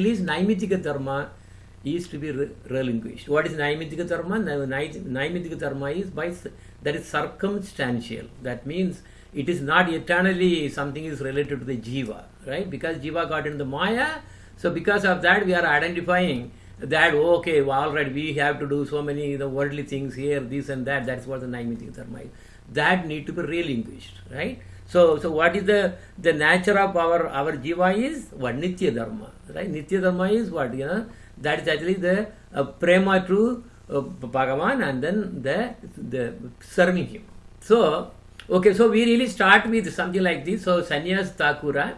least Naimittika dharma is to be relinquished. What is Naimittika dharma? Naimittika dharma is that is circumstantial. That means it is not eternally something is related to the jiva, right? Because jiva got into the maya, so because of that we are identifying that okay, well, all right, we have to do so many worldly things here, this and that. That's what the Naimittika dharma is. That need to be relinquished, right? So what is the nature of our jiva is what Nitya dharma, right? Nitya dharma is what, that is actually the prema to Bhagavan, and then the serving him. So okay, so we really start with something like this. So Sannyas Thakura,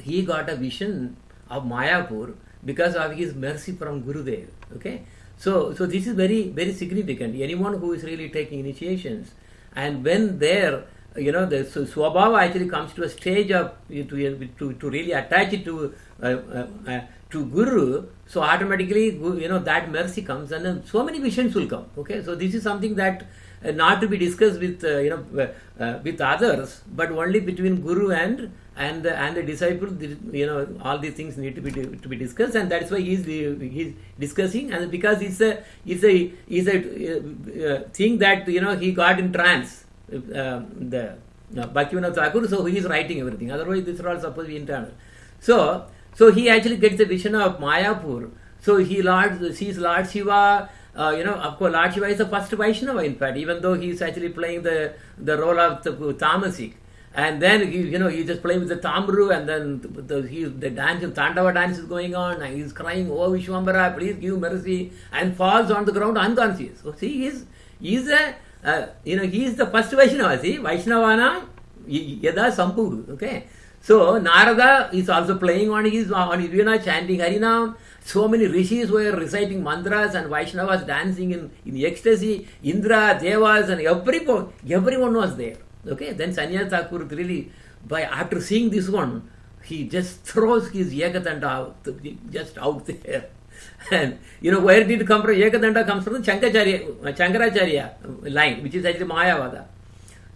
he got a vision of Mayapur because of his mercy from Gurudev. Okay, so this is very, very significant. Anyone who is really taking initiations, and when there, the Swabhava actually comes to a stage of to really attach it to Guru, so automatically that mercy comes, and then so many visions will come. Okay, so this is something that not to be discussed with with others, but only between Guru and the disciple. All these things need to be discussed, and that's why he's discussing, and because it's a thing that he got in trance. The Bhaktivinoda Thakur, so he is writing everything. Otherwise, this is all supposed to be internal. So he actually gets the vision of Mayapur. So he sees Lord Shiva. Of course, Lord Shiva is the first Vaishnava, in fact, even though he is actually playing the role of the Tamasik. And then he's just playing with the Tamru, and then the dance, Tandava dance is going on, and he's crying, "Oh Vishwambara, please give mercy," and falls on the ground unconscious. So see, he is the first Vaishnava. See, Vaishnavana Yada Sampuru. Okay. So Narada is also playing on his Veena, chanting Harinam. So many rishis were reciting mantras, and Vaishnavas dancing in ecstasy. Indra, Devas, and everyone was there. Okay. Then Sannyas Thakur really, after seeing this one, he just throws his Ekadanda just out there. And where did it come from? Ekadanda comes from the Shankaracharya line, which is actually Mayavada.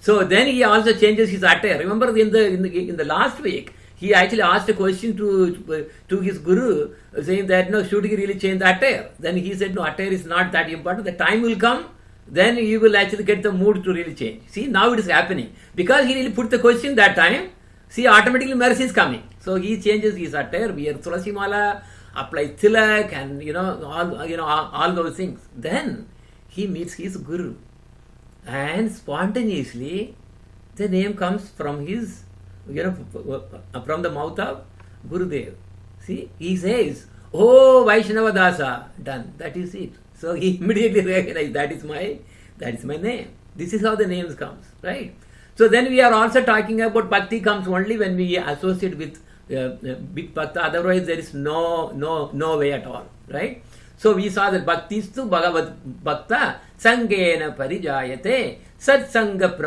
So then he also changes his attire. Remember in the last week, he actually asked a question to his guru, saying that should he really change the attire? Then he said, no, attire is not that important. The time will come, then you will actually get the mood to really change. See, now it is happening. Because he really put the question that time, see, automatically mercy is coming. So he changes his attire, wear Tulasi Mala, apply tilak, and all those things. Then he meets his guru, and spontaneously the name comes from his from the mouth of Gurudev. See, he says, "Oh Vaishnava Dasa," done. That is it. So he immediately recognized that is my name. This is how the names comes, right? So then we are also talking about bhakti comes only when we associate with big bhakta. Otherwise, there is no way at all, right? So we saw that bhakti is to Bhagavad Bhakta Sangena Parijayate Satsanga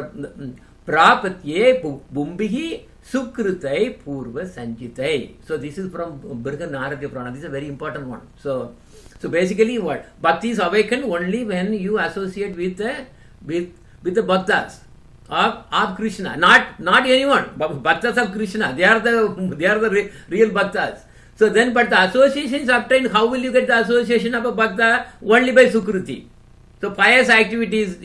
Prapatye Bumbihi Sukritai Purva Sanjitai. So this is from Brihan Narada Purana. This is a very important one. So basically what? Bhakti is awakened only when you associate with the bhaktas of Krishna. Not anyone. Bhaktas of Krishna. They are the real bhaktas. So then, but the association is obtained. How will you get the association of a bhakta? Only by Sukruti. So pious activities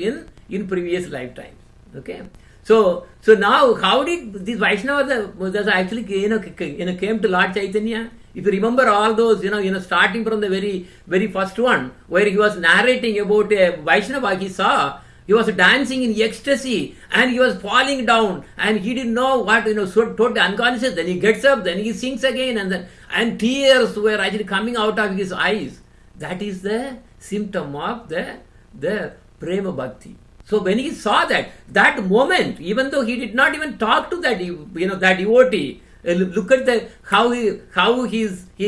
in previous lifetimes. Okay. So now, how did these Vaishnavas actually came to Lord Chaitanya? If you remember all those, starting from the very, very first one, where he was narrating about a Vaishnava he saw, he was dancing in ecstasy, and he was falling down, and he didn't know what, so totally unconscious. Then he gets up, then he sings again, and tears were actually coming out of his eyes. That is the symptom of the Prema Bhakti. So when he saw that moment, even though he did not even talk to that devotee, look at how he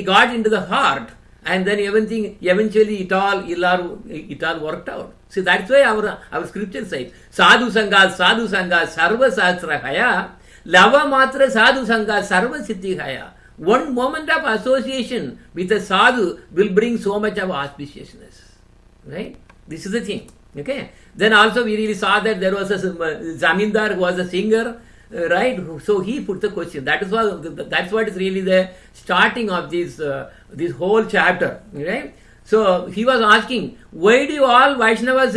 got into the heart, and then everything eventually it all worked out. See, that's why our scripture says sadhu sanga sarva sastra haya lava matra sadhu sanga sarva siddhi haya. One moment of association with a sadhu will bring so much of auspiciousness, right? This is the thing. Okay. Then also we really saw that there was a zamindar who was a singer. right? So he put the question. That is what is really the starting of this whole chapter, right? So he was asking, why do you all Vaishnavas,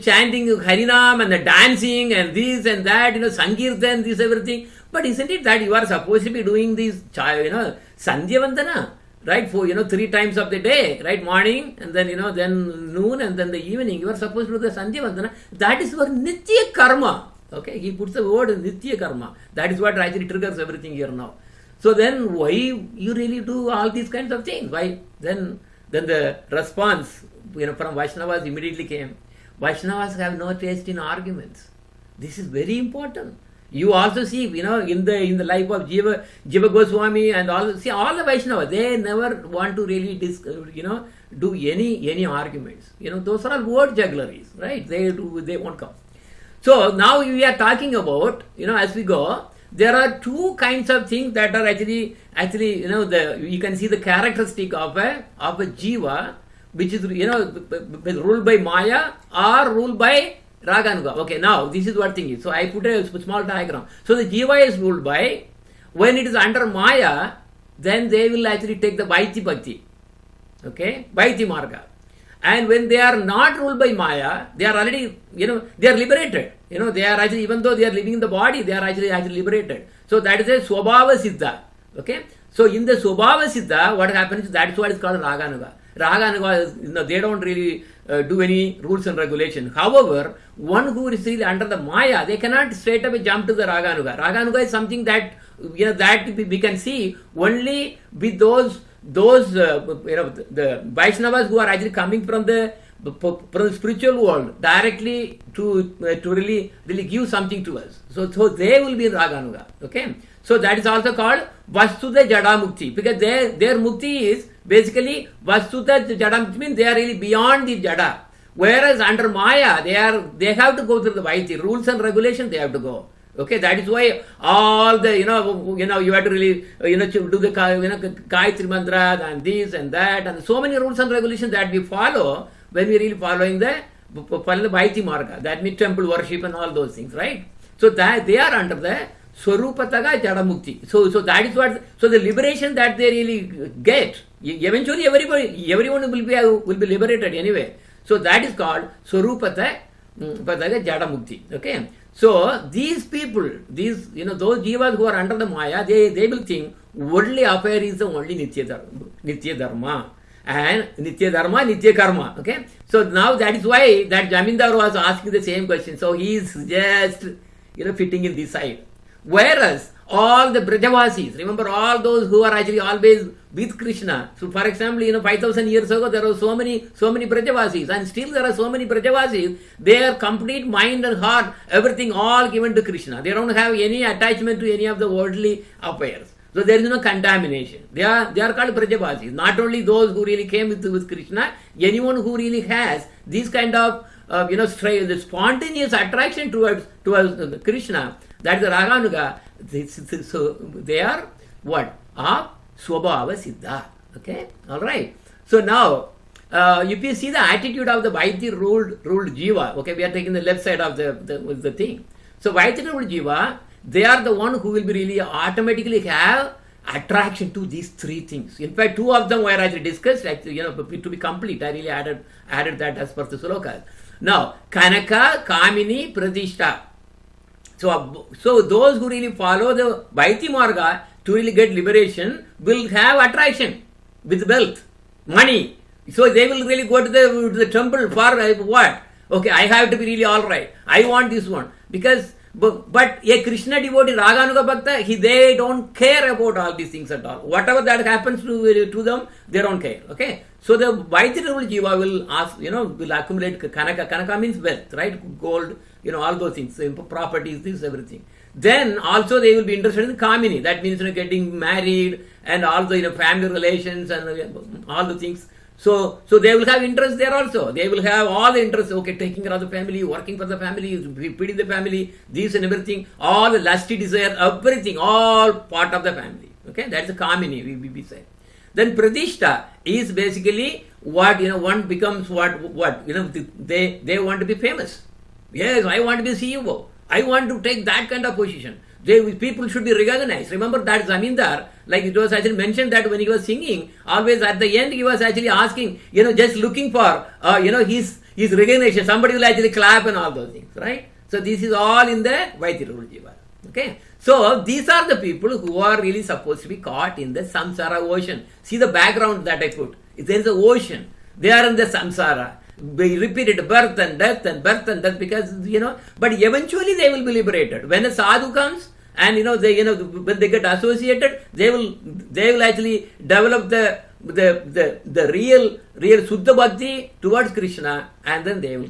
chanting Harinam and the dancing and this and that, Sankirtan, this everything. But isn't it that you are supposed to be doing this, Sandhya Vandana, right? For 3 times of the day, right? Morning and then then noon and then the evening. You are supposed to do the Sandhya Vandana. That is for Nitya Karma. Okay, he puts the word Nitya Karma. That is what actually triggers everything here now. So then why you really do all these kinds of things? Why? Then the response from Vaishnavas immediately came. Vaishnavas have no taste in arguments. This is very important. You also see, in the life of Jiva Goswami and all the Vaishnavas, they never want to really do any arguments. Those are all word juggleries, right? They won't come. So now we are talking about, as we go, there are 2 kinds of things that are actually you can see the characteristic of a jiva, which is ruled by Maya or ruled by Raganuga. Okay, now this is what thing is. So I put a small diagram. So the jiva is ruled by, when it is under Maya, then they will actually take the Vaiti Bhakti. Okay, Vaiti Marga. And when they are not ruled by Maya, they are already, they are liberated. They are actually, even though they are living in the body, they are actually liberated. So that is a Swabhava Siddha. Okay. So in the Swabhava Siddha, what happens, that is what is called Raganuga. Raganuga, they don't really do any rules and regulations. However, one who is really under the Maya, they cannot straight away jump to the Raganuga. Raganuga is something that, that we can see only with those the Vaishnavas who are actually coming from the spiritual world directly to really give something to us. So they will be Raganuga. Okay. So that is also called Vastuta Jada Mukti, because their Mukti is basically Vastuta Jada Mukti, means they are really beyond the Jada. Whereas under Maya, they have to go through the Vaiti rules and regulations. They have to go. Okay, that is why all the you have to really do the Gayatri mantra and this and that and so many rules and regulations that we follow when we really following the Vaiti Marga. That means temple worship and all those things, right? So that they are under the Swarupataga Jada Mukti. So that is what. So the liberation that they really get, eventually everyone will be liberated anyway. So that is called Swarupataga Jada Mukti. Okay. So these people, those jivas who are under the Maya, they will think worldly affair is the only Nitya Dharma. And Nitya Dharma, Nitya Karma. Okay. So now that is why that Jamindar was asking the same question. So he is just fitting in this side. Whereas all the Brajavasis, remember all those who are actually always with Krishna. So for example, 5,000 years ago there were so many Brajavasis, and still there are so many Brajavasis. Their complete mind and heart, everything all given to Krishna. They don't have any attachment to any of the worldly affairs. So there is no contamination. They are called Brajavasis. Not only those who really came with Krishna, anyone who really has this kind of the spontaneous attraction towards Krishna, that is the Raganuga. So they are what? Swabhava Siddha. Okay? Alright. So now, if you see the attitude of the Vaiti ruled Jiva, okay, we are taking the left side of the thing. So Vaiti ruled Jiva, they are the one who will be really automatically have attraction to these 3 things. In fact, 2 of them were actually discussed, to be complete. I really added that as per the slokas. Now, Kanaka, Kamini, Pratishta. So those who really follow the Vaiti Marga to really get liberation will have attraction with wealth, money. So they will really go to the temple for what? Okay, I have to be really alright. I want this one. Because, but a Krishna devotee, Raganuga Bhakta, they don't care about all these things at all. Whatever that happens to them, they don't care. Okay. So the Vaiti Jiva will ask, will accumulate Kanaka. Kanaka means wealth, right? Gold, all those things, properties, this, everything. Then also they will be interested in Kamini. That means getting married and all the family relations and all the things. So they will have interest there also. They will have all the interest. Okay, taking care of the family, working for the family, feeding the family, this and everything. All the lusty desire, everything, all part of the family. Okay, that's the Kamini, we say. Then Pratishta is basically what, one becomes what, they want to be famous. Yes, I want to be CEO. I want to take that kind of position. People should be recognized. Remember that Zamindar, like it was actually mentioned that when he was singing, always at the end he was actually asking, just looking for, his recognition. Somebody will actually clap and all those things, right? So this is all in the Vaiti Rule Jiva. Okay? So these are the people who are really supposed to be caught in the samsara ocean. See the background that I put. There is an ocean. They are in the samsara. They repeated birth and death because, but eventually they will be liberated. When a sadhu comes and, when they get associated, they will actually develop the real Suddha Bhakti towards Krishna, and then they will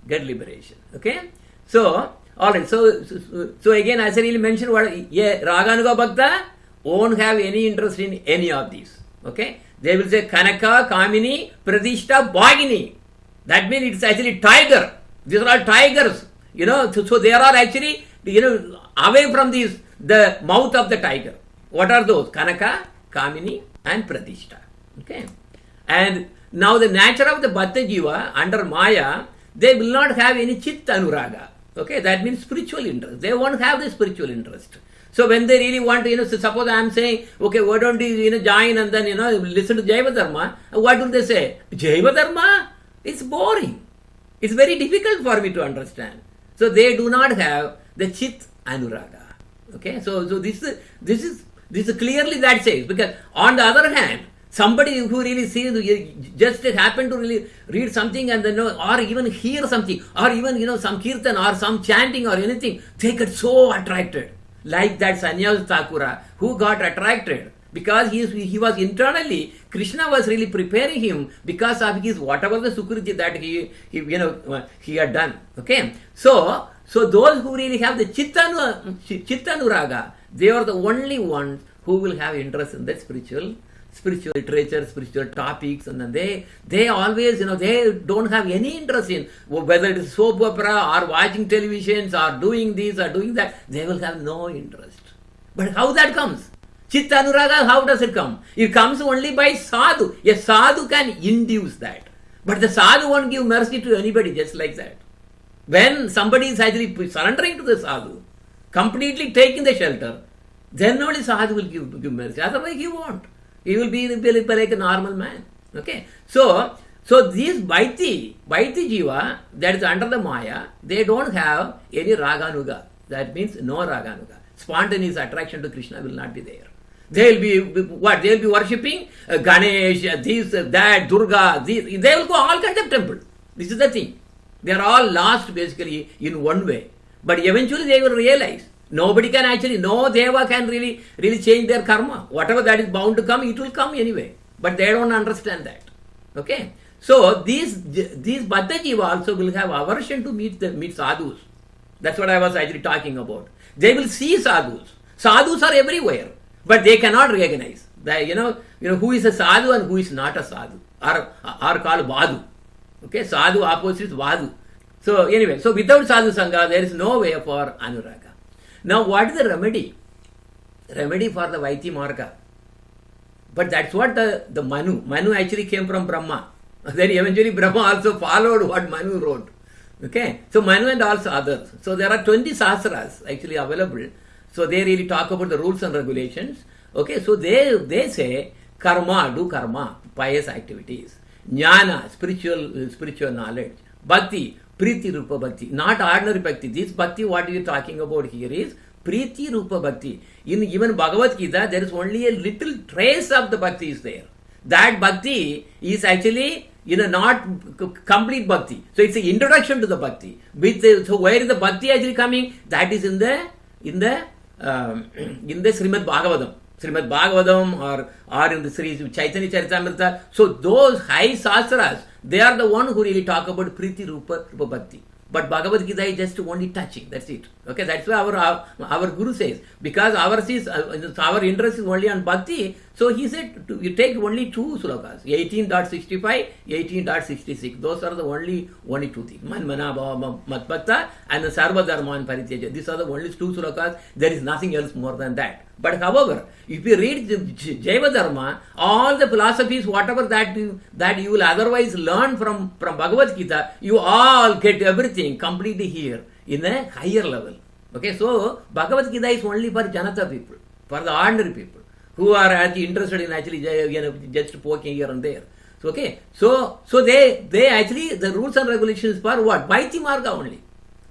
get liberation. Okay? So, alright, so again, as I really mentioned, Raganuga Bhakta won't have any interest in any of these. Okay? They will say Kanaka, Kamini, Pradishta, Bhagini. That means it's actually tiger. These are all tigers. So they are actually, away from the mouth of the tiger. What are those? Kanaka, Kamini, and Pradishta. Okay? And now the nature of the Bhatta Jiva under Maya, they will not have any Chitta Anuraga. Okay? That means spiritual interest. They won't have the spiritual interest. So when they really want to, suppose I am saying, okay, why don't you, join and then, listen to Jaiva Dharma, what will they say? Jaiva Dharma? It's boring. It's very difficult for me to understand. So they do not have the Chit Anuraga. Okay, so this is clearly that says, because on the other hand, somebody who really sees, just happen to really read something and then, or even hear something, or even, some kirtan or some chanting or anything, they get so attracted. Like that Sannyas Thakura, who got attracted because he was internally, Krishna was really preparing him because of his whatever the sukriti that he had done. Okay, so those who really have the Chittanuraga, they are the only ones who will have interest in the spiritual literature, spiritual topics, and then they always, they don't have any interest in whether it is soap opera or watching televisions or doing this or doing that. They will have no interest. But how that comes? Chitta Anuraga, how does it come? It comes only by sadhu. A sadhu can induce that. But the sadhu won't give mercy to anybody just like that. When somebody is actually surrendering to the sadhu, completely taking the shelter, then only sadhu will give mercy. Otherwise he won't. He will be like a normal man. Okay. So these Vaiti Jiva that is under the Maya, they don't have any Raganuga. That means no Raganuga. Spontaneous attraction to Krishna will not be there. They will be what? They will be worshipping Ganesh, this, that, Durga. They will go all kinds of temples. This is the thing. They are all lost basically in one way. But eventually they will realize. Nobody can actually, no Deva can really change their karma. Whatever that is bound to come, it will come anyway. But they don't understand that. Okay? So these Bhatta Jiva also will have aversion to meet sadhus. That's what I was actually talking about. They will see sadhus. Sadhus are everywhere. But they cannot recognize. Who is a sadhu and who is not a sadhu. Are called Vadhu. Okay? Sadhu opposite is Vadhu. So anyway, so without sadhu sangha, there is no way for Anuraga. Now, what is the remedy? Remedy for the Vaiti Marga. But that's what the Manu actually came from Brahma. Then eventually Brahma also followed what Manu wrote. Okay. So Manu and also others. So there are 20 sastras actually available. So they really talk about the rules and regulations. Okay. So they say karma, do karma, pious activities. Jnana, spiritual knowledge. Bhakti, Priti Rupa Bhakti, not ordinary Bhakti. This Bhakti, what we are talking about here is Priti Rupa Bhakti. In even Bhagavad Gita, there is only a little trace of the Bhakti is there. That Bhakti is actually, not complete Bhakti. So it's an introduction to the Bhakti. So where is the Bhakti actually coming? That is in the Srimad Bhagavatam. Srimad Bhagavatam or in the Sri Chaitanya Charitamrita. So those high sastras, they are the one who really talk about Priti Rupa Bhakti. But Bhagavad Gita is just only touching. That's it. Okay, that's why our Guru says, because our interest is only on Bhakti, so he said you take only 2 slokas, 18.65, 18.66. Those are the only 2 things. Manmana Bhava Matbhakta and the Sarva Dharman Parityaja. These are the only 2 slokas. There is nothing else more than that. But however, if you read Jaiva Dharma, all the philosophies, whatever that you will otherwise learn from Bhagavad Gita, you all get everything completely here in a higher level. Okay, so Bhagavad Gita is only for Janata people, for the ordinary people who are actually interested in actually just poking here and there. So, okay, so they actually, the rules and regulations for what? Bhaiti Marga only.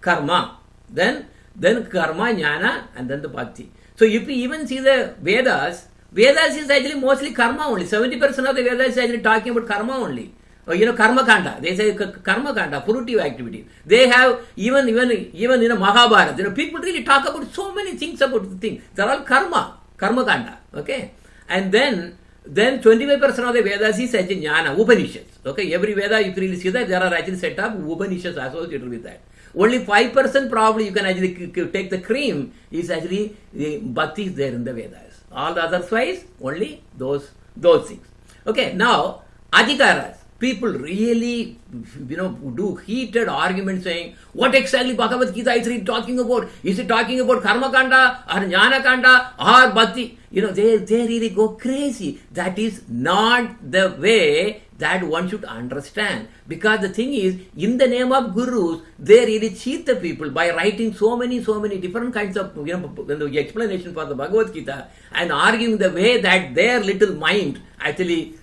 Karma. Then karma, jnana, and then the bhakti. So if you even see the Vedas is actually mostly karma only. 70% of the Vedas is actually talking about karma only. Karma kanda. They say karma kanda, fruitive activity. They have even in a Mahabharata, people really talk about so many things about the thing. They're all karma kanda. Okay, and then 25% of the Vedas is actually jnana, Upanishads. Okay, every Veda you really see that there are actually set up Upanishads associated with that. Only 5% probably you can actually take the cream is actually the bhakti is there in the Vedas. All the others wise only those things. Okay, now adhikaras. People really, do heated arguments saying, what exactly Bhagavad Gita is really talking about? Is it talking about Karma Kanda or Jnana Kanda or Bhakti? They really go crazy. That is not the way that one should understand. Because the thing is, in the name of gurus, they really cheat the people by writing so many different kinds of explanation for the Bhagavad Gita and arguing the way that their little mind actually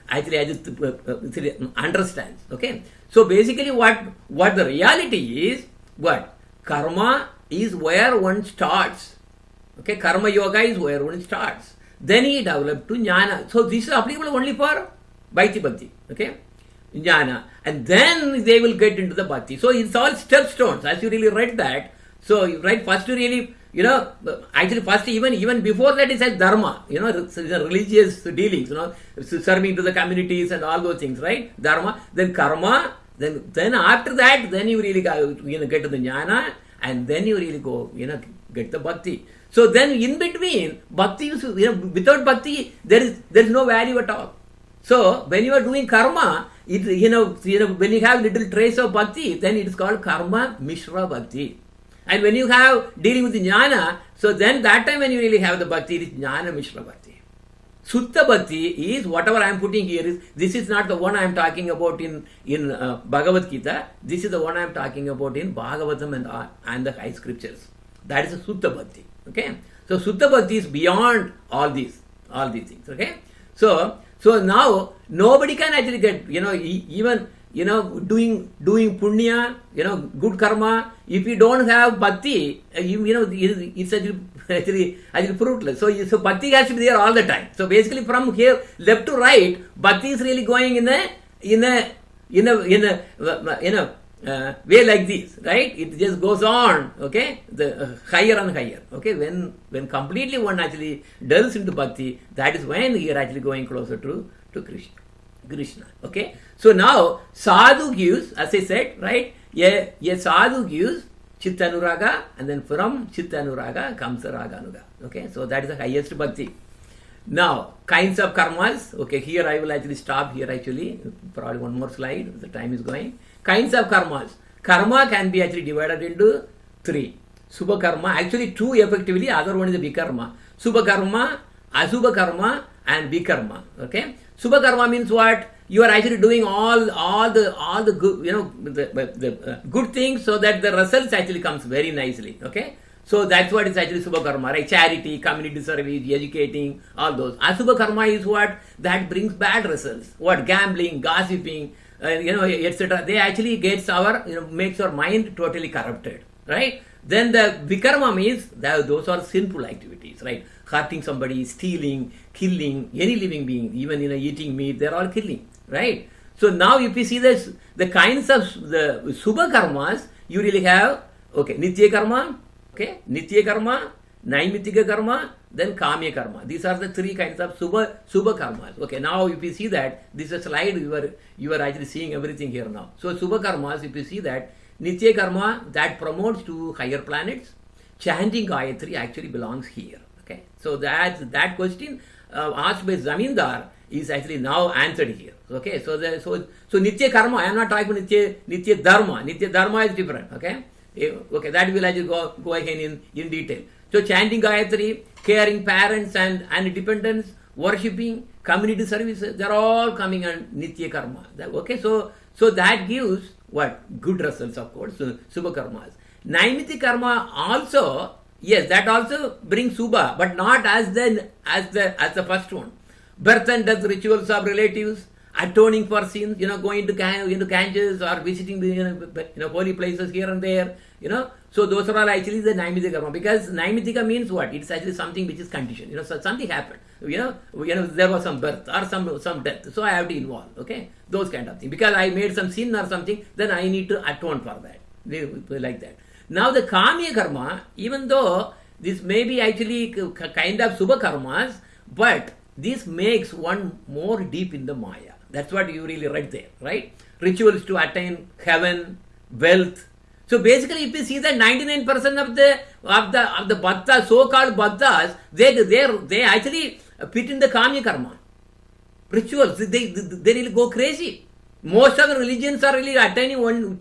understands. Okay, so basically what the reality is, what karma is where one starts. Okay, karma yoga is where one starts. Then he developed to jnana. So this is applicable only for Bhaiti Bhakti. Okay, jnana, and then they will get into the bhakti. So it's all stepstones. As you really read that, so you write first to really, actually first even before that it says dharma, religious dealings, serving to the communities and all those things, right? Dharma, then karma, then after that, then you really get to the jnana, and then you really go, get the bhakti. So then in between, bhakti is, without bhakti, there is no value at all. So when you are doing karma, when you have little trace of bhakti, then it is called karma mishra bhakti. And when you have dealing with jnana, so then that time when you really have the bhakti, it is jnana mishra bhakti. Sutta bhakti is whatever I am putting here is, this is not the one I am talking about in Bhagavad Gita. This is the one I am talking about in Bhagavatam and the high scriptures. That is a sutta bhakti. Okay, so sutta bhakti is beyond all these things. Okay, so now nobody can actually get, even doing punya, good karma. If you don't have bhakti, it's actually fruitless. So bhakti has to be there all the time. So basically from here left to right, bhakti is really going in a way like this, right? It just goes on, okay, the higher and higher. Okay, when completely one actually delves into bhakti, that is when you are actually going closer to Krishna. Okay, so now sadhu gives, as I said, right? A sadhu gives chitta anuraga, and then from chitta anuraga comes the raga anuga. Okay, so that is the highest bhakti. Now, kinds of karmas. Okay, here I will actually stop here actually. Probably one more slide. The time is going. Kinds of karmas. Karma can be actually divided into 3. Subha karma, actually 2 effectively. Other one is the vikarma. Subha karma, asubha karma, and vikarma. Okay. Subha karma means what? You are actually doing all the good, the good things, so that the results actually comes very nicely. Okay. So that's what is actually subha karma, right? Charity, community service, educating, all those. Asubha karma is what? That brings bad results. What? Gambling, gossiping, etc. They actually gets makes our mind totally corrupted, right? Then the vikarma means those are sinful activities, right? Hurting somebody, stealing, killing, any living being, even eating meat, they're all killing, right? So now if you see this, the kinds of the subha karmas, you really have, okay, nitya karma, okay, nitya karma, naimitika karma, then kamya karma. These are the 3 kinds of subha karmas. Okay, now if you see that, this is a slide, you are actually seeing everything here now. So subha karmas, if you see that, nitya karma, that promotes to higher planets. Chanting Gayatri actually belongs here. Okay, so that question asked by Zamindar is actually now answered here. Okay, so nitya karma, I am not talking about nitya dharma. Nitya dharma is different. Okay, that will actually go again in detail. So chanting Gayatri, caring parents and dependents, worshipping, community services, they are all coming on nitya karma. Okay, so that gives what? Good results, of course. So subha karmas. Naimiti karma also, yes, that also brings Subha, but not as the first one. Birth and death rituals of relatives, atoning for sins, going to Ganges or visiting the holy places here and there, So those are all actually the Naimitika karma, because Naimitika means what? It's actually something which is conditioned. So something happened. There was some birth or some death, so I have to involve. Okay, those kind of things. Because I made some sin or something, then I need to atone for that. Like that. Now the Kamya karma, even though this may be actually kind of Subha karmas, but this makes one more deep in the Maya. That's what you really read there, right? Rituals to attain heaven, wealth. So basically, if you see that 99% of the bhaktas, so-called bhaktas, they actually fit in the Kamya karma. Rituals, they really go crazy. Most of the religions are really attain only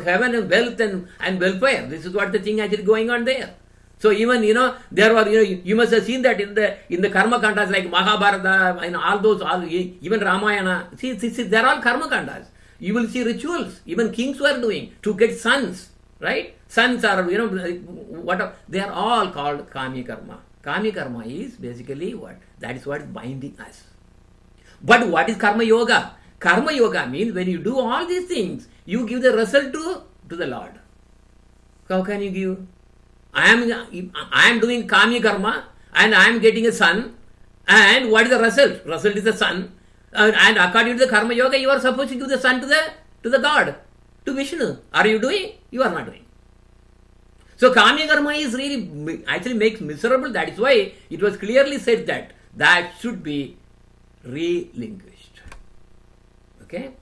heaven and wealth and welfare. This is what the thing actually going on there. So even there were you must have seen that in the karma kandas like Mahabharata and all those even Ramayana. See they're all karma kandas. You will see rituals even kings were doing to get sons, right? Sons are they are all called Kamya karma. Kamya karma is basically what? That is what is binding us. But what is karma yoga? Karma yoga means when you do all these things, you give the result to the Lord. How can you give? I am doing Kamya karma and I am getting a son, and what is the result? Result is the son, and according to the karma yoga, you are supposed to give the son to the God, to Vishnu. Are you doing? You are not doing. So Kamya karma is really actually makes miserable. That is why it was clearly said that should be relinquished. Okay.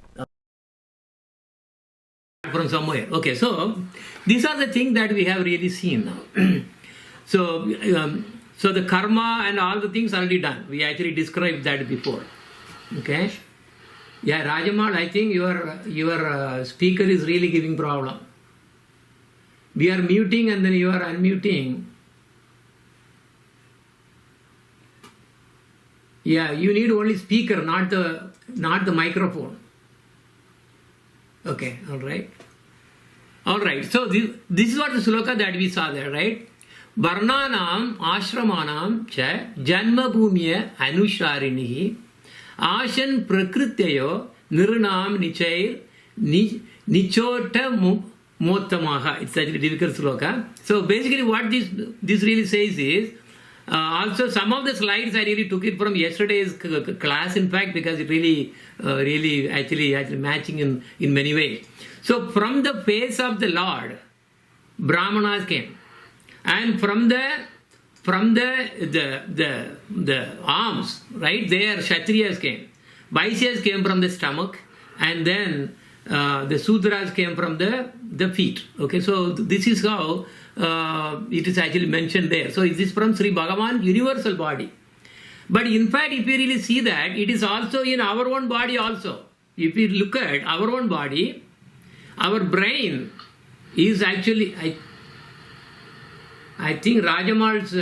From somewhere. Okay, so these are the things that we have really seen now. So the karma and all the things already done. We actually described that before. Okay. Yeah, Rajamal, I think your speaker is really giving problem. We are muting and then you are unmuting. Yeah, you need only speaker, not the microphone. Okay, all right. So this is what the sloka that we saw there, right? Varnanam ashramanam cha janma bhumiya anusharinihi ashan prakrityayo nirnam nichair nichota mottamaha. It's actually a difficult sloka. So basically what this really says is, also some of the slides I really took it from yesterday's class, in fact, because it really actually matching in many ways. So from the face of the Lord, Brahmanas came, and from the arms, right there, Kshatriyas came. Vaishyas came from the stomach, and then the Sudras came from the feet. Okay, so this is how it is actually mentioned there. So is this from Sri Bhagavan, universal body? But in fact, if you really see that, it is also in our own body also. If you look at our own body, our brain is actually, I think Rajamal's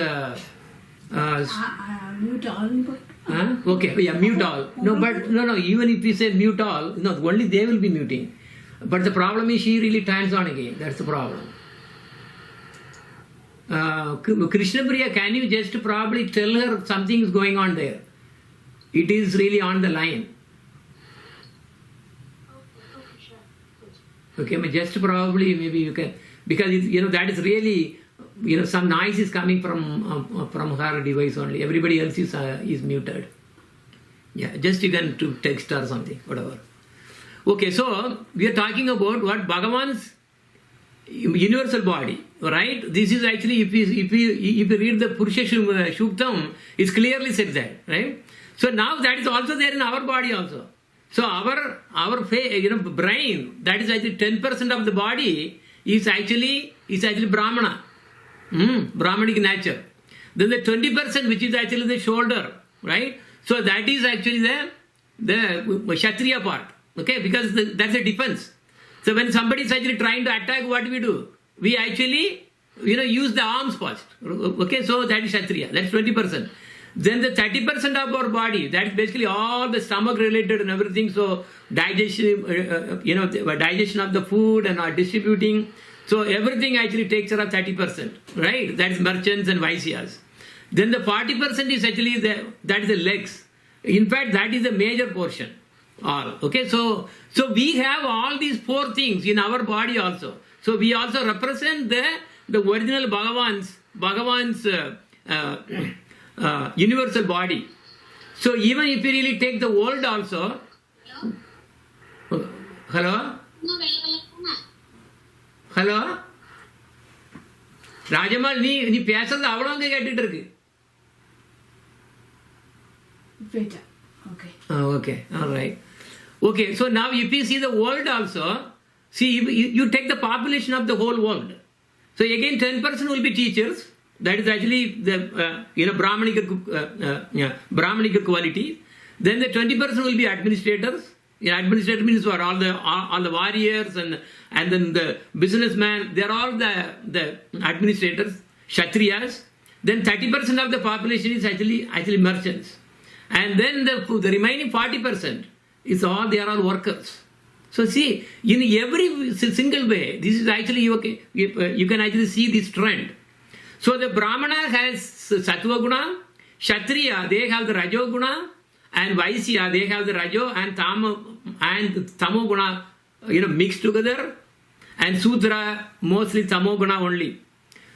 mute all. Okay, yeah, mute all. No, even if we say mute all, no, only they will be muting. But the problem is she really turns on again. That's the problem. Krishna Priya, can you just probably tell her something is going on there? It is really on the line. Okay, but just probably maybe you can, because that is really, some noise is coming from her device only. Everybody else is muted. Yeah, just you can to text or something, whatever. Okay, so we are talking about what Bhagavan's universal body, right? This is actually, if you read the Purusha Shuktam, it's clearly said that, right? So now that is also there in our body also. So our brain, that is actually 10% of the body is actually Brahmana, Brahmanic nature. Then the 20%, which is actually the shoulder, right? So that is actually the Kshatriya part, okay? Because that's a defense. So when somebody is actually trying to attack, what do? We actually, use the arms first, okay? So that is Kshatriya, that's 20%. Then the 30% of our body, that is basically all the stomach related and everything. So digestion, digestion of the food and distributing. So everything actually takes care of 30%, right? That's merchants and Vaishyas. Then the 40% is actually that is the legs. In fact, that is the major portion. All okay. So we have all these 4 things in our body also. So we also represent the original Bhagavan's universal body. So even if you really take the world also. Hello? Hello? Rajamal, நீ பேசுறது அவ்வளவு கேட்டுட்டு இருக்கு. Better. Okay. Okay, all right. Okay, so now if you see the world also, see you take the population of the whole world. So again, 10% will be teachers. That is actually the Brahmanic quality. Then the 20% will be administrators. Administrator means for all the warriors and then the businessmen. They are all the administrators, Kshatriyas. Then 30% of the population is actually merchants. And then the remaining 40% is they are all workers. So see, in every single way, this is actually you can actually see this trend. So the Brahmana has Sattva Guna, Kshatriya, they have the Rajo Guna, and Vaisya, they have the Rajo and Tamo Guna, mixed together, and Sudra, mostly Tamo Guna only.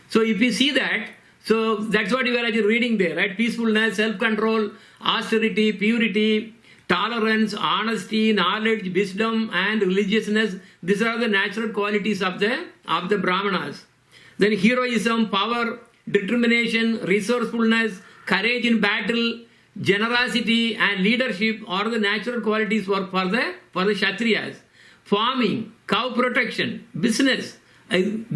So if you see that, so that's what you are actually reading there, right? Peacefulness, self-control, austerity, purity, tolerance, honesty, knowledge, wisdom, and religiousness. These are the natural qualities of the Brahmanas. Then heroism, power, determination, resourcefulness, courage in battle, generosity, and leadership are the natural qualities for the Kshatriyas. Farming, cow protection, business.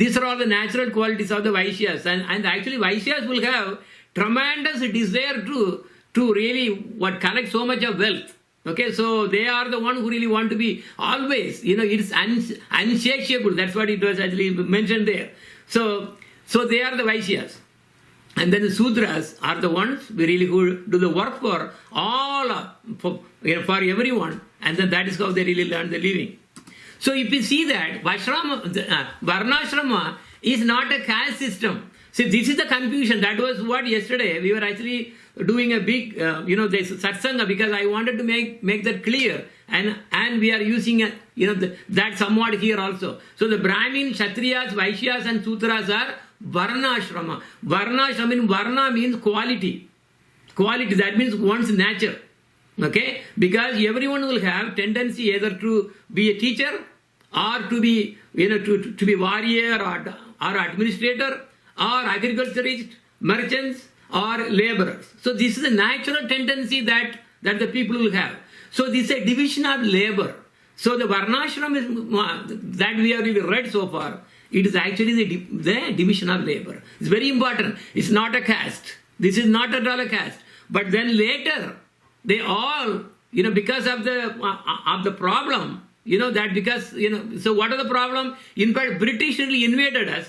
These are all the natural qualities of the Vaishyas. And actually Vaishyas will have tremendous desire to really collect so much of wealth. Okay, so they are the one who really want to be always, it's unsatiable. That's what it was actually mentioned there. So they are the Vaishyas. And then the Sudras are the ones who do the work for all, for everyone. And then that is how they really learn the living. So if you see that, Varnashrama is not a caste system. See, this is the confusion. That was what yesterday we were actually doing a big, this satsanga, because I wanted to make that clear. And we are using, that somewhat here also. So the Brahmin, Kshatriyas, Vaishyas and Sudras are Varnashrama. Varna means quality. Quality, that means one's nature. Okay? Because everyone will have tendency either to be a teacher or to be, to be warrior or administrator or agriculturist, merchants or laborers. So this is a natural tendency that the people will have. So this is a division of labor. So the Varnashram is that we have really read so far. It is actually the division of labor. It's very important. It's not a caste. This is not at all a caste. But then later, they all, because of the problem, that because, so what is the problem? In fact, British really invaded us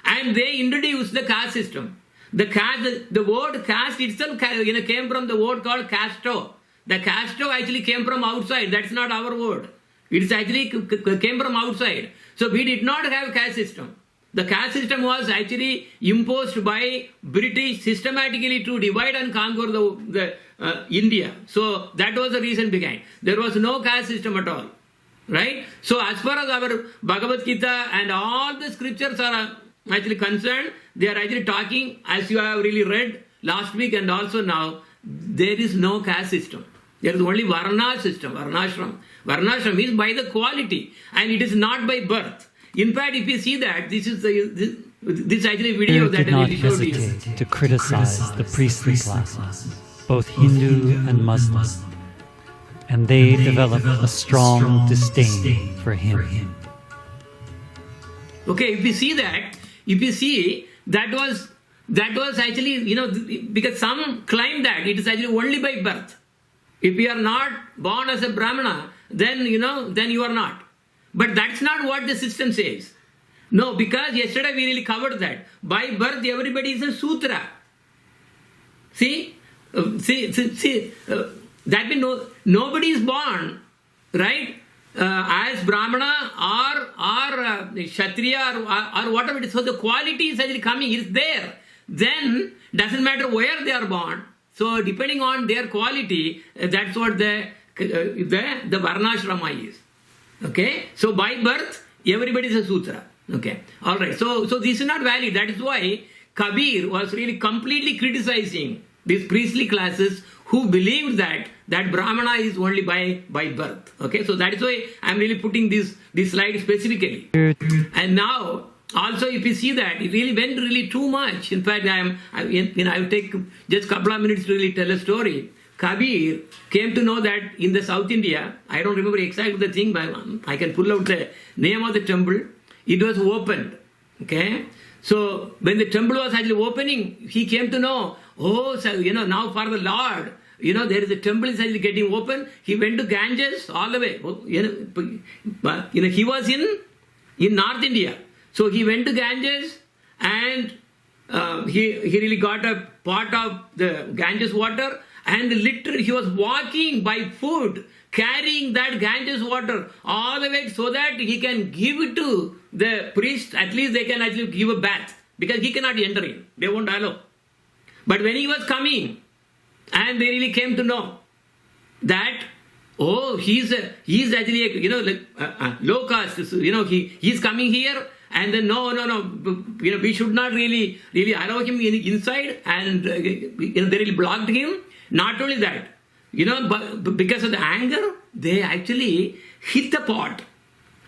and they introduced the caste system. The word caste itself came from the word called casto. The casto actually came from outside. That's not our word. It actually came from outside. So we did not have caste system. The caste system was actually imposed by British systematically to divide and conquer the India. So that was the reason behind. There was no caste system at all. Right? So as far as our Bhagavad Gita and all the scriptures are actually concerned, they are actually talking, as you have really read last week and also now, there is no caste system. There is only Varna system, Varnashram. Varnashram is by the quality and it is not by birth. In fact, if you see that, this actually video that did I not really showed you. hesitate to criticize the priestly classes, both Hindu and Muslim, and they developed a strong disdain for him. Okay, if you see that was actually, because some claim that it is actually only by birth. If you are not born as a Brahmana, then you are not. But that's not what the system says. No, because yesterday we really covered that. By birth, everybody is a Sutra. See, that means nobody is born, right? as Brahmana or Kshatriya or whatever it is. So the quality is actually coming, it's there. Then doesn't matter where they are born. So depending on their quality, that's what the Varnashrama is. Okay? So by birth, everybody is a Sutra. Okay? Alright. So this is not valid. That is why Kabir was really completely criticizing these priestly classes who believed that Brahmana is only by birth. Okay? So that is why I am really putting this slide specifically. And now, also, if you see that, it really went really too much. In fact, I will take just a couple of minutes to really tell a story. Kabir came to know that in the South India, I don't remember exactly the thing, but I can pull out the name of the temple. It was opened. Okay? So, when the temple was actually opening, he came to know, so, now for the Lord, there is a temple is actually getting open. He went to Ganges all the way. He was in North India. So he went to Ganges and he really got a pot of the Ganges water, and literally he was walking by foot, carrying that Ganges water all the way so that he can give it to the priest. At least they can actually give a bath, because he cannot enter in. They won't allow. But when he was coming, and they really came to know that, he's actually low caste. He's coming here. And then no, we should not really allow him inside, and they really blocked him. Not only that, but because of the anger, they actually hit the pot,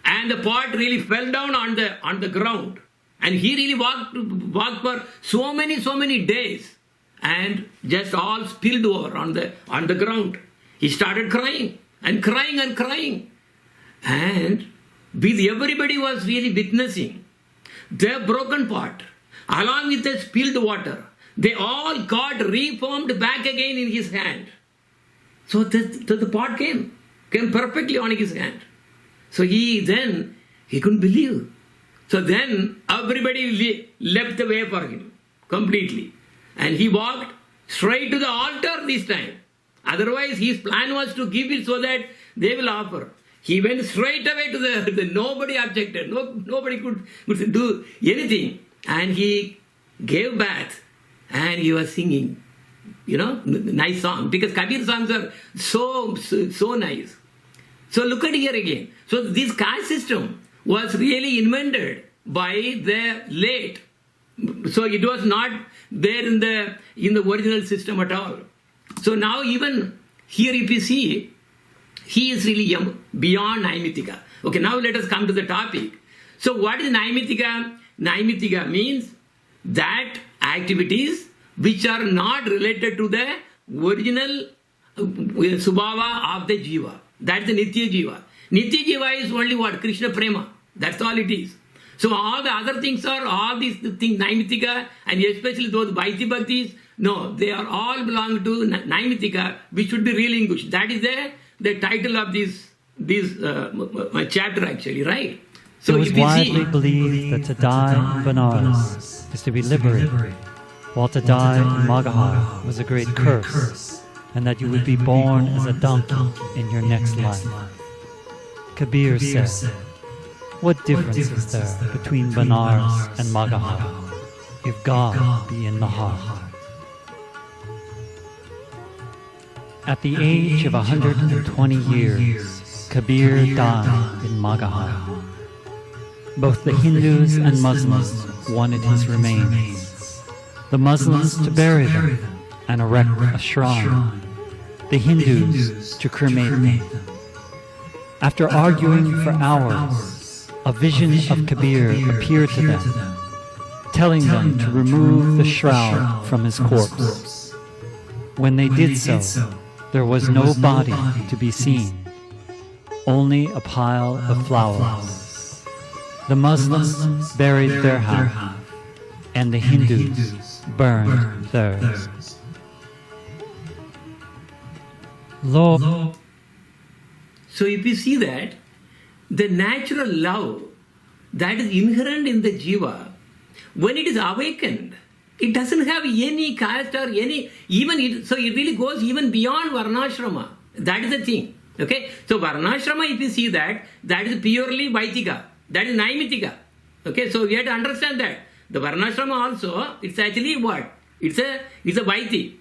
and the pot really fell down on the ground, and he really walked for so many days, and just all spilled over on the ground. He started crying and crying, and everybody was really witnessing the broken pot along with the spilled water. They all got reformed back again in his hand. So the pot came perfectly on his hand. So he couldn't believe. So then everybody left the way for him completely, and he walked straight to the altar this time. Otherwise, his plan was to give it so that they will offer. He went straight away to the nobody objected. Nobody could do anything. And he gave bath, and he was singing, nice song. Because Kabir songs are so nice. So look at here again. So this caste system was really invented by the late. So it was not there in the original system at all. So now even here if you see, he is really beyond Naimittika. Okay, now let us come to the topic. So what is Naimittika? Naimittika means that activities which are not related to the original Subhava of the Jiva. That's the Nitya Jiva. Nitya Jiva is only what? Krishna Prema. That's all it is. So all the other things are, all these things, Naimittika, and especially those Vaiti Bhaktis, no, they are all belong to Naimittika, which should be relinquished. That is the title of this chapter actually, right? So it was widely believed that to die in Benares is to be liberated, while to die in Maghar was a great curse, and that you would be born as a donkey in your next life. Kabir said, "What difference is there between Benares and Maghar, if God be in the heart?" At the age of 120 years, Kabir died in Maghar. Both the Hindus and Muslims wanted his remains. The Muslims to bury them and erect a shrine, the Hindus to cremate them. After arguing for hours, a vision of Kabir appeared to them, telling them to remove the shroud from his corpse. When they did so, there was no body to be seen, only a pile of flowers. The Muslims buried their half, and the Hindus burned theirs. Lord. So if you see that, the natural love that is inherent in the jiva, when it is awakened, it doesn't have any caste or any, so it really goes even beyond Varnashrama. That is the thing. Okay, so Varnashrama, if you see that, that is purely Vaitika, that is Naimitika. Okay, so we have to understand that. The Varnashrama also, it's actually what? It's a Vaiti.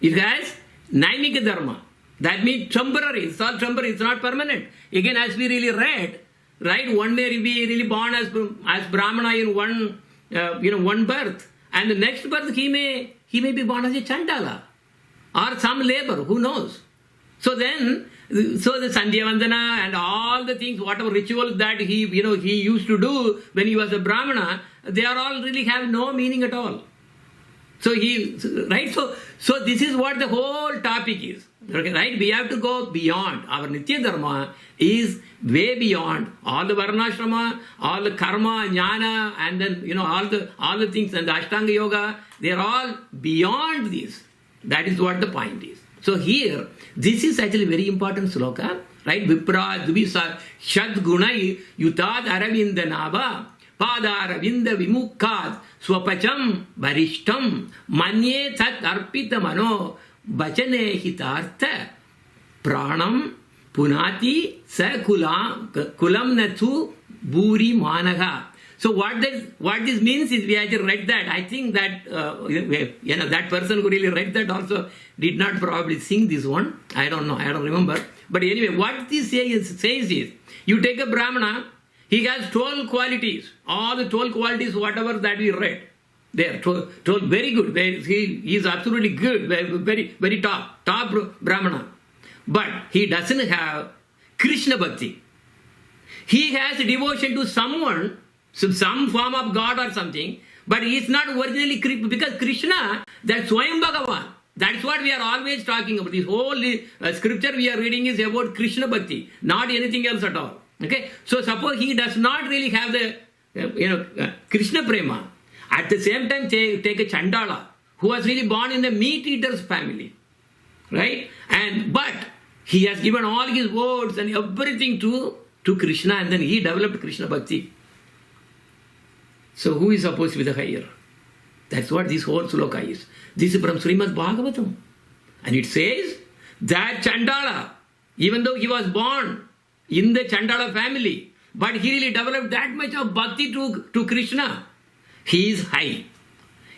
It has Naimika Dharma. That means temporary, it's all temporary, it's not permanent. Again, as we really read, right, one day be really born as Brahmana in one birth, and the next birth he may be born as a Chandala or some labor, who knows? So then, so the Sandhya Vandana and all the things, whatever rituals that he used to do when he was a Brahmana, they are all really have no meaning at all. So so this is what the whole topic is. Okay, right? We have to go beyond. Our Nitya Dharma is way beyond all the Varnashrama, all the karma, jnana, and then all the things, and the Ashtanga Yoga, they are all beyond this. That is what the point is. So here, this is actually very important sloka, right? Vipra dvisa shad gunai yutad aravinda nava pada aravinda vimukkad swapacham varishtam manye tat arpita mano bachane hitartha pranam punati sa kulam nathu buri managa. So what this means is, we have to write that. I think that that person who really read that also did not probably sing this one. I don't know. I don't remember. But anyway, what this says is, you take a Brahmana, he has 12 qualities. All the 12 qualities, whatever that we read, there, 12 very good. He is absolutely good, very, very top Brahmana. But he doesn't have Krishna Bhakti. He has devotion to someone, some form of God or something, but he is not originally Krishna, because Krishna, that's Swayam Bhagavan. That's what we are always talking about. This whole scripture we are reading is about Krishna Bhakti, not anything else at all. Okay, so suppose he does not really have the Krishna Prema. At the same time, take a Chandala who was really born in the meat eaters family, right? But he has given all his words and everything to Krishna, and then he developed Krishna Bhakti. So who is supposed to be the higher? That's what this whole sloka is. This is from Srimad Bhagavatam. And it says that Chandala, even though he was born in the Chandala family, but he really developed that much of bhakti to Krishna. He is high.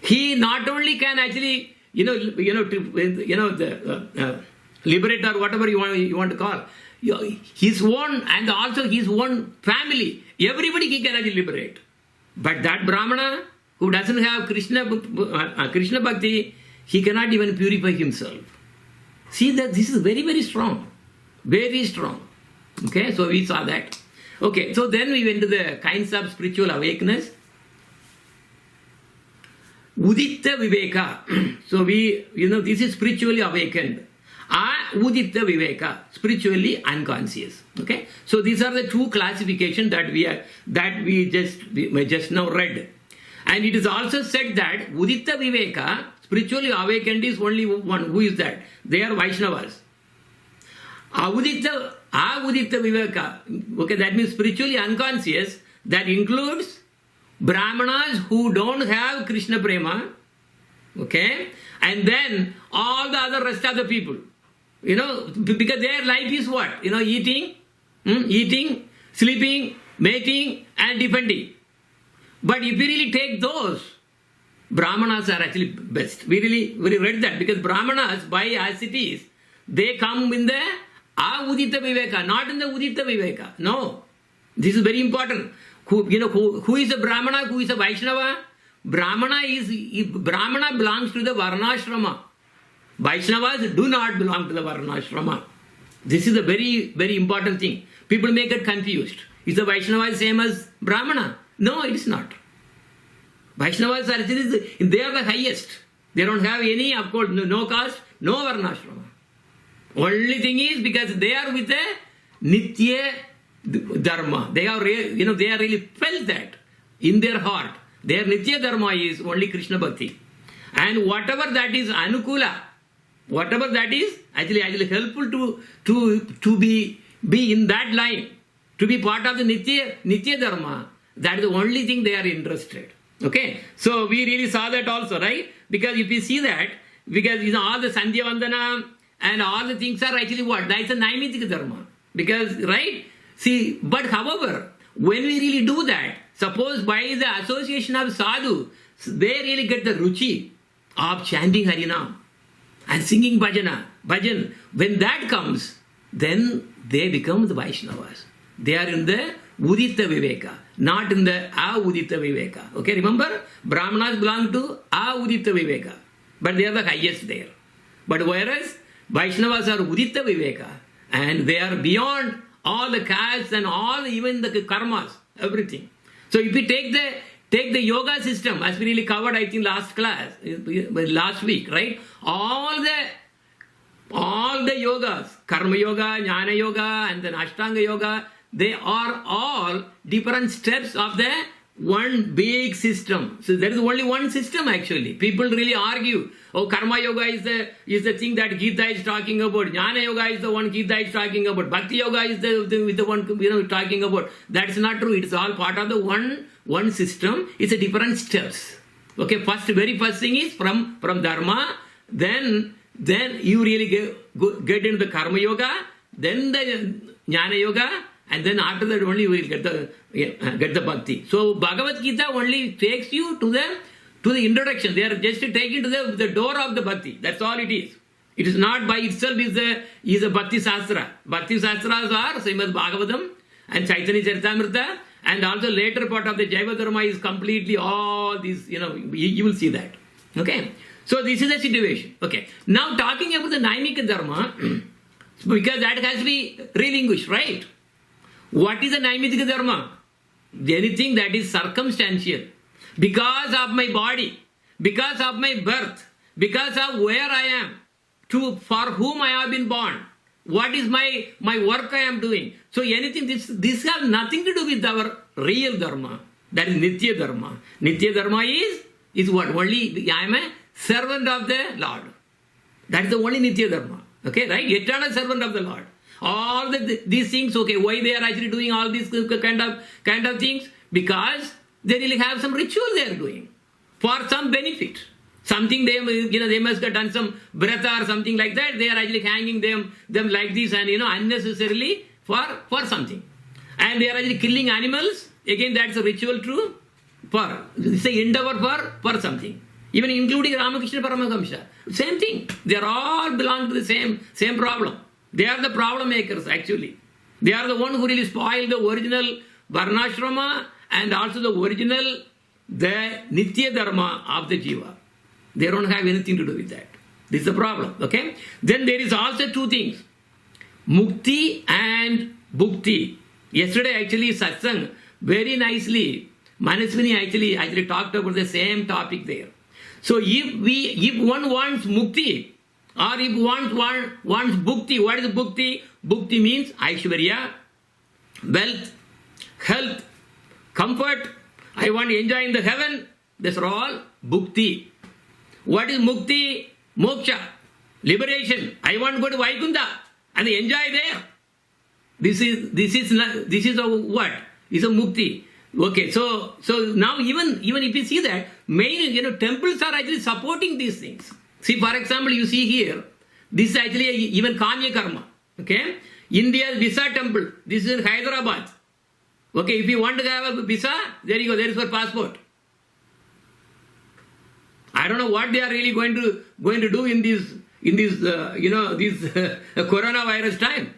He not only can actually, the liberator, whatever you want to call, his own, and also his own family, everybody he can actually liberate. But that Brahmana who doesn't have Krishna Bhakti, he cannot even purify himself. See that this is very, very strong. Very strong. Okay, so we saw that. Okay, so then we went to the kinds of spiritual awakeness. Udita Viveka. So this is spiritually awakened. Udita Viveka, spiritually unconscious. Okay, so these are the two classifications that we just now read. And it is also said that Udita Viveka, spiritually awakened, is only one. Who is that? They are Vaishnavas. Udita Viveka, okay, that means spiritually unconscious, that includes Brahmanas who don't have Krishna Prema, okay, and then all the other rest of the people, because their life is what? Eating, sleeping, mating, and depending. But if we really take those, Brahmanas are actually best. We read that, because Brahmanas, by as it is, they come in the Udita Viveka, not in the Udita Viveka. No. This is very important. Who is a Brahmana, who is a Vaishnava? Brahmana belongs to the Varnashrama. Vaishnavas do not belong to the Varnashrama. This is a very, very important thing. People may get confused. Is the Vaishnava the same as Brahmana? No, it is not. Vaishnavas are they are the highest. They don't have any, of course, no caste, no Varnashrama. Only thing is, because they are with the Nitya Dharma. They are really felt that in their heart. Their Nitya Dharma is only Krishna Bhakti. And whatever that is Anukula, whatever that is actually helpful to be in that line, to be part of the Nitya Dharma, that is the only thing they are interested. Okay, so we really saw that also, right? Because if you see that, because all the Sandhya Vandana and all the things are actually what? That's a Naimitika dharma. Because, right? See, but however, when we really do that, suppose by the association of sadhu, they really get the ruchi of chanting Harinam and singing bhajan. When that comes, then they become the Vaishnavas. They are in the Udita Viveka, not in the A-Udita Viveka. Okay, remember? Brahmanas belong to A-Udita Viveka, but they are the highest there. But whereas Vaishnavas are Udita Viveka, and they are beyond all the castes and all, even the karmas, everything. So if we take the yoga system, as we really covered, I think last week, right? All the yogas, karma yoga, jnana yoga, and then ashtanga yoga, they are all different steps of the one big system. So there is only one system actually. People really argue, oh, karma yoga is the thing that Gita is talking about. Jnana yoga is the one Gita is talking about. Bhakti yoga is the one talking about. That's not true. It's all part of the one system. It's a different steps. Okay, very first thing is from dharma. Then you really get into the karma yoga. Then the jnana yoga. And then after that only you will get the bhakti. So Bhagavad Gita only takes you to the introduction. They are just taking to the door of the bhakti. That's all it is. It is not by itself is a bhakti sastra. Bhakti sastras are Srimad Bhagavatam and Chaitanya Charitamrita, and also later part of the Jaiva Dharma is completely all these, you will see that. Okay. So this is the situation. Okay. Now talking about the Naimika Dharma, because that has to be relinquished, right? What is a Naimitika Dharma? Anything that is circumstantial. Because of my body, because of my birth, because of where I am, for whom I have been born, what is my work I am doing. So anything, this has nothing to do with our real Dharma. That is Nitya Dharma. Nitya Dharma is what? Only I am a servant of the Lord. That is the only Nitya Dharma. Okay, right? Eternal servant of the Lord. All these things, okay, why they are actually doing all these kind of things? Because they really have some ritual they are doing for some benefit. Something they must have done some brata or something like that. They are actually hanging them like this and unnecessarily for something. And they are actually killing animals. Again, that's a ritual too. It's a endeavor for something. Even including Ramakrishna Paramahamsa. Same thing. They are all belong to the same problem. They are the problem makers actually. They are the one who really spoil the original Varnashrama and also the original, the Nitya Dharma of the Jiva. They don't have anything to do with that. This is the problem. Okay. Then there is also two things. Mukti and Bhukti. Yesterday actually Satsang very nicely, Manaswini actually talked about the same topic there. So if one wants Mukti, or if one wants Bhukti, what is Bhukti? Bhukti means Aishwarya, wealth, health, comfort. I want to enjoy in the heaven. These are all Bhukti. What is Mukti? Moksha, liberation. I want to go to Vaikunta and enjoy there. This is a what? It's a Mukti. Okay, so now even if you see that, main temples are actually supporting these things. See, for example, you see here, this is actually even Kamya Karma. Okay, India's Visa temple. This is in Hyderabad. Okay, if you want to have a visa, there you go. There is your passport. I don't know what they are really going to do in this coronavirus time.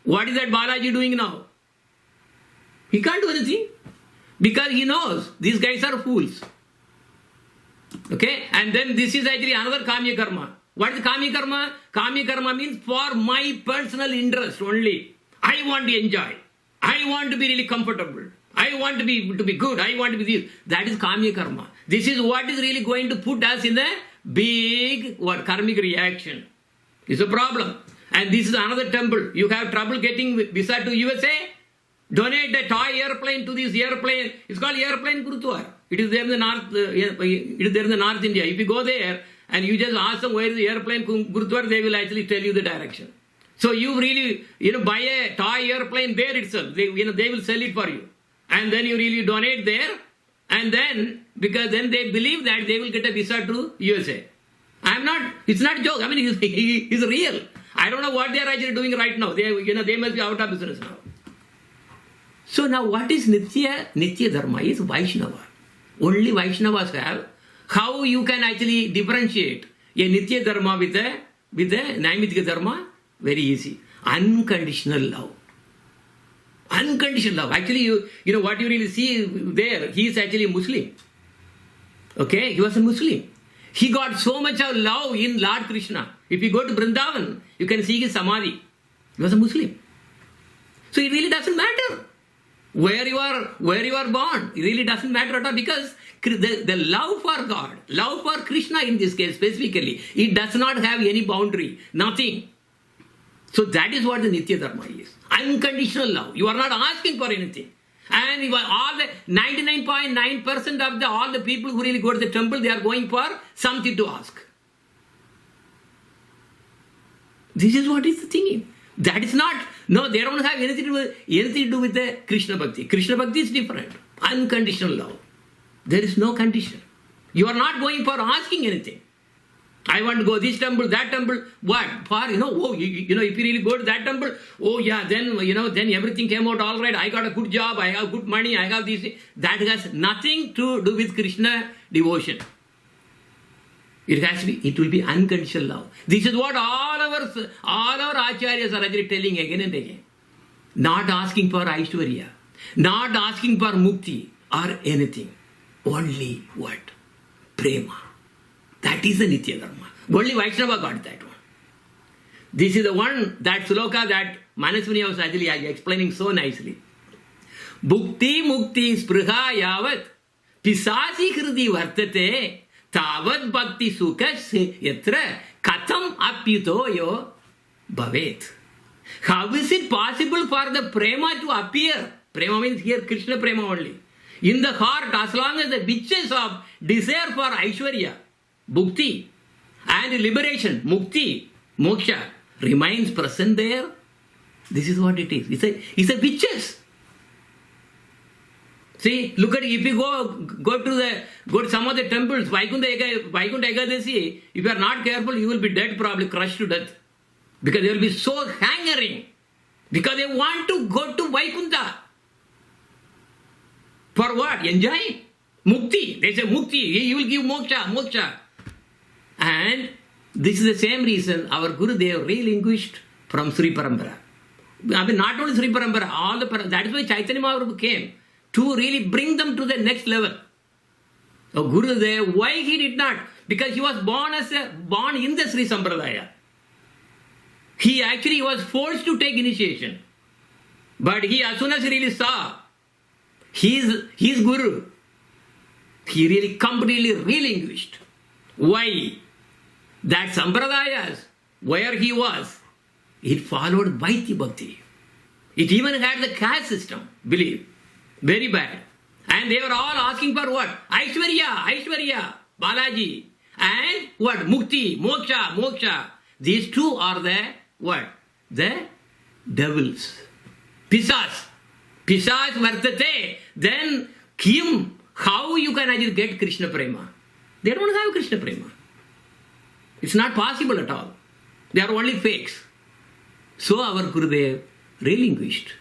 What is that Balaji doing now? He can't do anything because he knows these guys are fools. Okay, and then this is actually another Kamya Karma. What is Kamya Karma? Kamya Karma means for my personal interest only. I want to enjoy. I want to be really comfortable. I want to be good. I want to be this. That is Kamya Karma. This is what is really going to put us in the big karmic reaction. It's a problem. And this is another temple. You have trouble getting visa to USA? Donate a toy airplane to this airplane. It's called Airplane Gurudwara. It is there in the north. It is there in the North India. If you go there and you just ask them where is the airplane Gurudwara, they will actually tell you the direction. So you really buy a toy airplane there itself. They will sell it for you, and then you really donate there, and then because then they believe that they will get a visa to USA. It's not a joke. I mean, it's real. I don't know what they are actually doing right now. They must be out of business now. So now what is Nitya? Nitya Dharma is Vaishnava. Only Vaishnavas have. How you can actually differentiate a Nitya Dharma with a Naimittika Dharma? Very easy. Unconditional love. Unconditional love. Actually, you know what you really see there, he is actually a Muslim. Okay, he was a Muslim. He got so much of love in Lord Krishna. If you go to Vrindavan, you can see his Samadhi. He was a Muslim. So it really doesn't matter where you are born. It really doesn't matter at all, because the love for God, love for Krishna in this case specifically, it does not have any boundary, nothing. So that is what the Nitya Dharma is. Unconditional love. You are not asking for anything. And all the 99.9% of all the people who really go to the temple, they are going for something to ask. This is what is the thinking. That is not, no, they don't have anything to do with the Krishna Bhakti. Krishna Bhakti is different. Unconditional love. There is no condition. You are not going for asking anything. I want to go this temple, that temple. What? For, if you really go to that temple, then everything came out all right. I got a good job, I have good money, I have this. That has nothing to do with Krishna devotion. It will be unconditional love. This is what all our acharyas are actually telling again and again. Not asking for Aishwarya, not asking for mukti or anything. Only what? Prema. That is the Nitya Dharma. Only Vaishnava got that one. This is the one, that sloka that Manaswini was actually explaining so nicely. Bhukti mukti spruha yavat pisasi hridi vartate tavat bhakti sukha yatra katham apyutoyo bhavet. How is it possible for the prema to appear? Prema means here Krishna prema only. In the heart, as long as the witches of desire for Aishwarya, Bhukti, and liberation, Mukti, Moksha, remains present there. This is what it is. It's a witches. See, look at, if you go to some of the temples, Vaikuntha Ekadasi, if you are not careful, you will be dead, probably crushed to death. Because they will be so hangering. Because they want to go to Vaikuntha. For what? Enjoy? Mukti. They say Mukti. He will give moksha. And this is the same reason our Gurudev relinquished from Sri Parampara. I mean, not only Sri Parampara, all the Parampara. That is why Chaitanya Mahaprabhu came, to really bring them to the next level. So Gurudev, why he did not? Because he was born in the Sri Sampradaya. He actually was forced to take initiation. But as soon as he really saw his Guru, he really completely relinquished. Why? That Sampradayas, where he was, it followed Vaidya Bhakti. It even had the caste system, believe. Very bad. And they were all asking for what? Aishwarya, Balaji. And what? Mukti, Moksha. These two are the what? The devils. Pisas vartate. Then Kim, how you can actually get Krishna Prema? They don't have Krishna Prema. It's not possible at all. They are only fakes. So our Gurudev relinquished